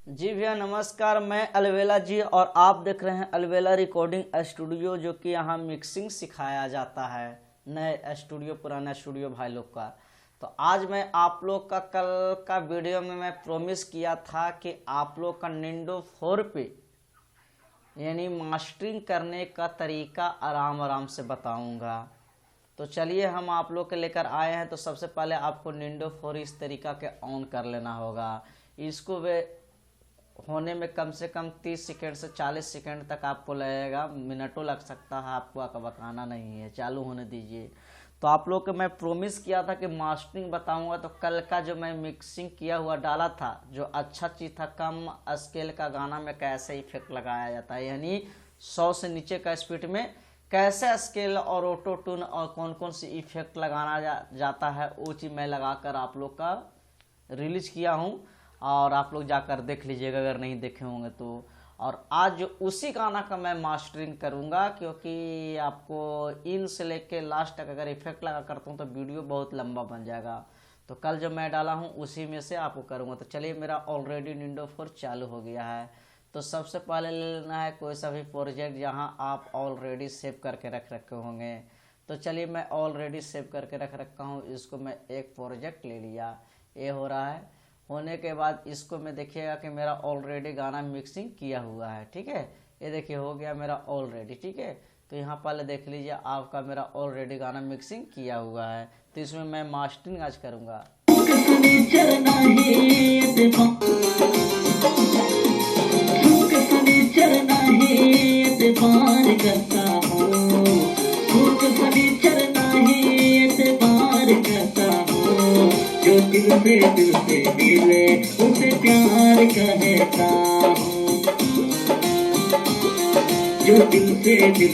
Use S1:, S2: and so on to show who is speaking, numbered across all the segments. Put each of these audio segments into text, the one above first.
S1: जी भैया नमस्कार, मैं अलवेला जी और आप देख रहे हैं अलवेला रिकॉर्डिंग स्टूडियो, जो कि यहाँ मिक्सिंग सिखाया जाता है। नए स्टूडियो पुराना स्टूडियो भाई लोग का। तो आज मैं आप लोग का कल का वीडियो में मैं प्रॉमिस किया था कि आप लोग का निंडो 4 पे यानी मास्टरिंग करने का तरीका आराम आराम से बताऊंगा। तो चलिए हम आप लोग के लेकर आए हैं। तो सबसे पहले आपको निंडो 4 इस तरीका के ऑन कर लेना होगा। इसको वे होने में कम से कम 30 सेकंड से 40 सेकंड तक आपको लगेगा, मिनटों लग सकता है, आपको बताना नहीं है। चालू होने दीजिए। तो आप लोग को मैं प्रॉमिस किया था कि मास्टरिंग बताऊंगा। तो कल का जो मैं मिक्सिंग किया हुआ डाला था, जो अच्छा चीज़ था, कम स्केल का गाना में कैसे इफेक्ट लगाया जाता है, यानी 100 से नीचे का स्पीड में कैसे स्केल और ऑटो ट्यून और कौन कौन सी इफेक्ट लगाना जाता है, वो चीज़ मैं लगाकर आप लोग का रिलीज किया हूँ। और आप लोग जाकर देख लीजिएगा अगर नहीं देखे होंगे तो। और आज जो उसी गाना का मैं मास्टरिंग करूंगा, क्योंकि आपको इन से लेके लास्ट तक अगर इफेक्ट लगा करता हूँ तो वीडियो बहुत लंबा बन जाएगा। तो कल जो मैं डाला हूँ उसी में से आपको करूँगा। तो चलिए, मेरा ऑलरेडी निंडो 4 चालू हो गया है। तो सबसे पहले ले लेना है कोई सा भी प्रोजेक्ट जहाँ आप ऑलरेडी सेव करके रख रखे होंगे। तो चलिए, मैं ऑलरेडी सेव करके रख रखा हूँ। इसको मैं एक प्रोजेक्ट ले लिया, ये हो रहा है। होने के बाद इसको मैं देखिएगा कि मेरा ऑलरेडी गाना मिक्सिंग किया हुआ है, ठीक है। ये देखिए हो गया मेरा ऑलरेडी, ठीक है। तो यहाँ पहले देख लीजिए आपका मेरा ऑलरेडी गाना मिक्सिंग किया हुआ है। तो इसमें मैं मास्टरिंग आज करूँगा।
S2: जो दिल से मिले उसे प्यार कहता हूँ। जो दिल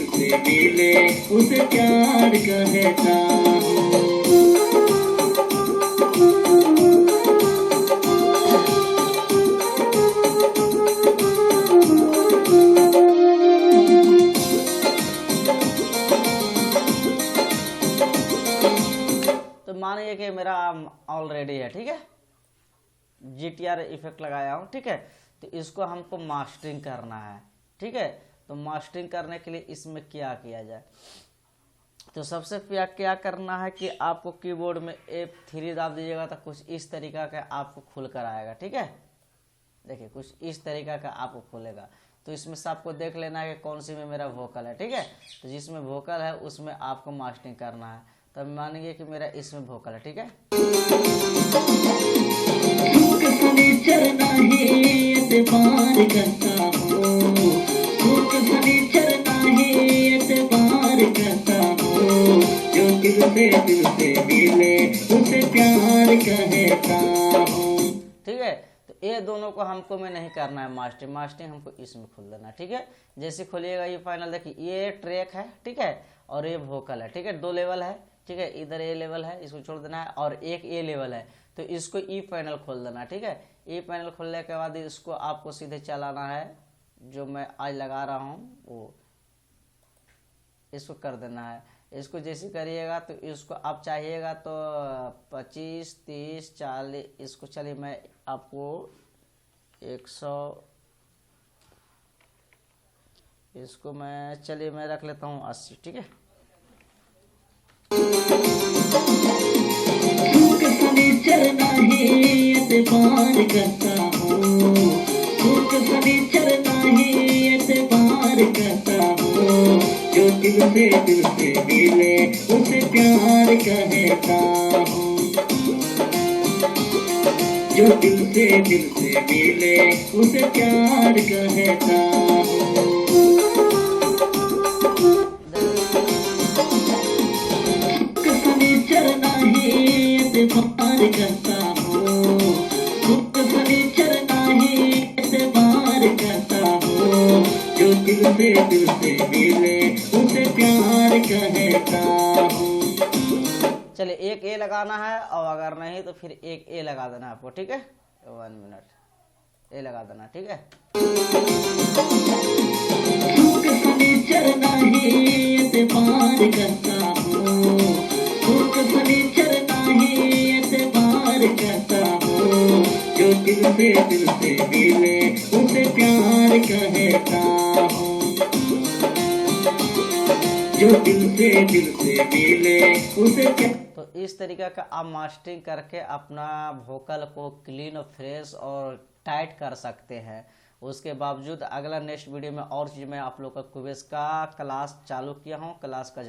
S2: से मिले उसे प्यार कहता हूँ।
S1: तो मानिए कि मेरा ऑलरेडी है, ठीक है, GTR इफेक्ट लगाया हूँ, ठीक है। तो इसको हमको मास्टरिंग करना है, ठीक है। तो मास्टरिंग करने के लिए इसमें क्या किया जाए, तो सबसे क्या करना है कि आपको कीबोर्ड में F3 दाब दीजिएगा तो कुछ इस तरीका का आपको खुल कर आएगा, ठीक है। देखिए कुछ इस तरीका का आपको खुलेगा। तो इसमें से आपको देख लेना है कि कौन सी में मेरा वोकल है, ठीक है। तो जिसमें वोकल है उसमें आपको मास्टरिंग करना है। तब मानिए कि मेरा इसमें वोकल है, ठीक है।
S2: जो दिल से मिले उसे प्यार कहता हूँ,
S1: ठीक है। तो ये दोनों को हमको में नहीं करना है मास्टरिंग हमको इसमें खोल देना है, ठीक है। जैसे खोलिएगा ये फाइनल, देखिए ये ट्रैक है, ठीक है, और ये वोकल है, ठीक है। 2 लेवल है, ठीक है। इधर ए लेवल है, इसको छोड़ देना है, और एक ए लेवल है। तो इसको ई फाइनल खोल देना है, ठीक है। ई फाइनल खोलने के बाद इसको आपको सीधे चलाना है, जो मैं आज लगा रहा हूँ वो इसको कर देना है। इसको जैसे करिएगा तो इसको आप चाहिएगा तो 25, 30, 40, इसको चलिए मैं आपको 100, इसको मैं चलिए मैं रख लेता हूँ 80, ठीक है।
S2: जो दिल से मिले उसे प्यार कहता हूँ। जो दिल से मिले उसे प्यार कहता हूँ। चरना ही एतबार करता हूँ। चरना ही एतबार करता हूँ। जो दिल से मिले उसे प्यार कहता हूँ।
S1: चलिए एक ए लगाना है, और अगर नहीं तो फिर एक ए लगा देना आपको, ठीक है। 1 मिनट ए लगा देना, ठीक है।
S2: चरना ही एतबार करता हूँ। चरना ही एतबार करता हूँ। जो दिल से मिले कहता हूँ। जो दिल से मिले उसे क्या।
S1: तो इस तरीका का आप मास्टरिंग करके अपना वोकल को क्लीन और फ्रेश और टाइट कर सकते हैं। उसके बावजूद अगला नेक्स्ट वीडियो में और चीज़ मैं आप लोग का क्विज का क्लास चालू किया हूँ, क्लास का